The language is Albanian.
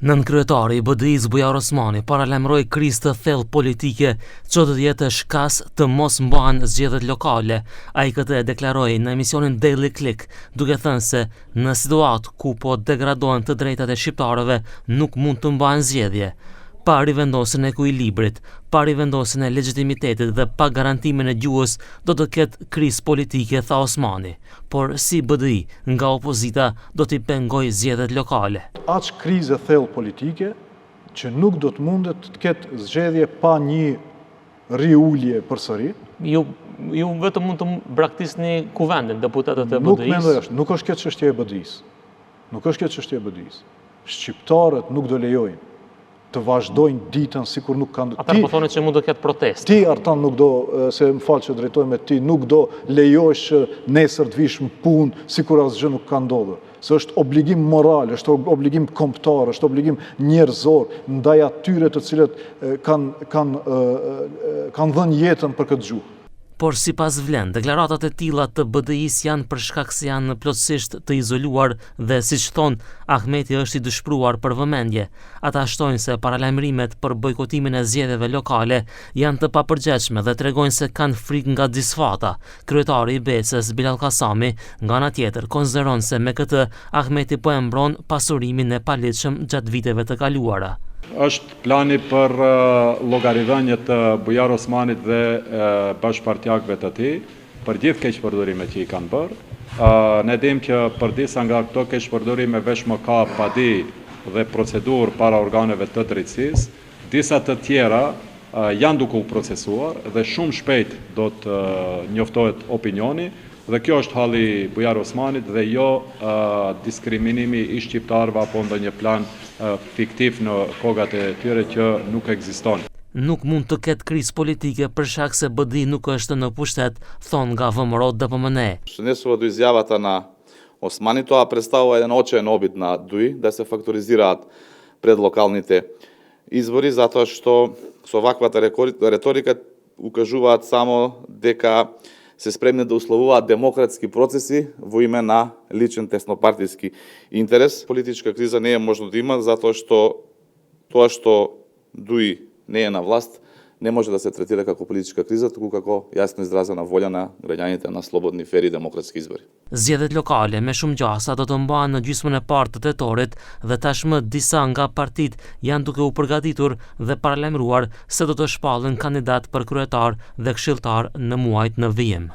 Nënkryetari i BDI-s Bujar Osmani paralajmëroi krizë të thellë politike që do të jetë shkas të mos mbahen zgjedhjet lokale. Ai këtë e deklaroi në emisionin Daily Click, duke thënë se në situatë ku po degradohen të drejtat e shqiptarëve nuk mund të mbahen zgjedhje. Pa rivendosjen e ekuilibrit, pa rivendosjen e legitimitetit dhe pa garantimin e gjuhës do të ketë krizë politike, tha Osmani. Por si BDI nga opozita do t'i pengojë zgjedhjet lokale. Aq krizë thellë politike që nuk do të mundet të ketë zgjedhje pa një riulje përsëri. Ju vetëm mund të braktisni kuvendin deputetët e BDI-s. Nuk është këtë çështje e BDI-s. Nuk është këtë çështje e BDI-s. Shqiptarët nuk do lejojnë të vazhdojnë ditën sikur nuk kanë. Ata po thonë që mund të ketë protestë. Ti Artan nuk do, se më fal që drejtoj me ti, nuk do lejosh që nesër të vish në punë sikur asgjë nuk ka ndodhur. Se është obligim moral, është obligim kombëtar, është obligim njerëzor ndaj atyre të cilët kanë dhënë jetën për këtë gjuhë. Por sipas Vlen, deklaratat e tilla të BDI-s janë për shkak se janë plotësisht të izoluar dhe siç thon Ahmeti është i dëshpëruar për vëmendje. Ata shtojnë se paralajmërimet për bojkotimin e zgjedhjeve lokale janë të papërgjithshme dhe tregojnë se kanë frikë nga disfata. Kryetari i BE-s Bilal Kasami, nga ana tjetër, konsideron se me këtë Ahmeti po e mbron pasurimin e paligjshëm gjatë viteve të kaluara. Është plani për llogaridhënie të Bujar Osmanit dhe bashkëpartiakëve të tij për gjithë keqpërdorimet që i kanë bërë. Ne dim që për disa nga këto keqpërdorime veç më ka padi dhe procedurë para organeve të drejtësisë, disa të tjera janë duke u procesuar dhe shumë shpejt do të njoftohet opinioni. Dhe kjo është halli Bujar Osmanit dhe jo diskriminimi i shqiptarëve apo ndonjë plan fiktiv në kogat e tyre që nuk ekziston. Nuk mund të ketë krizë politike për shkak se BDI nuk është në pushtet, thon nga VMRO DPMNE. Shënesova do izjavata na Osmanit, a predstavova jedan očajan obid na DUI da se faktoriziraат pred lokalните избори, затоа што со ваквата реторика укажуваат само дека се спремни да условуваат демократски процеси во име на личен теснопартиски интерес. Политичка криза не е можно да има, затоа што тоа што ДУИ не е на власт, не може да се третира како политичка криза, туку како јасно изразена волја на граѓаните на слободни, фери демократски избори. Zgjedhjet lokale me shumë gjasa do të mbahen në gjysmën e parë të tetorit dhe tashmë disa nga partitë janë duke u përgatitur dhe paralajmëruar se do të shpallin kandidat për kryetar dhe këshilltar në muajt në vijim.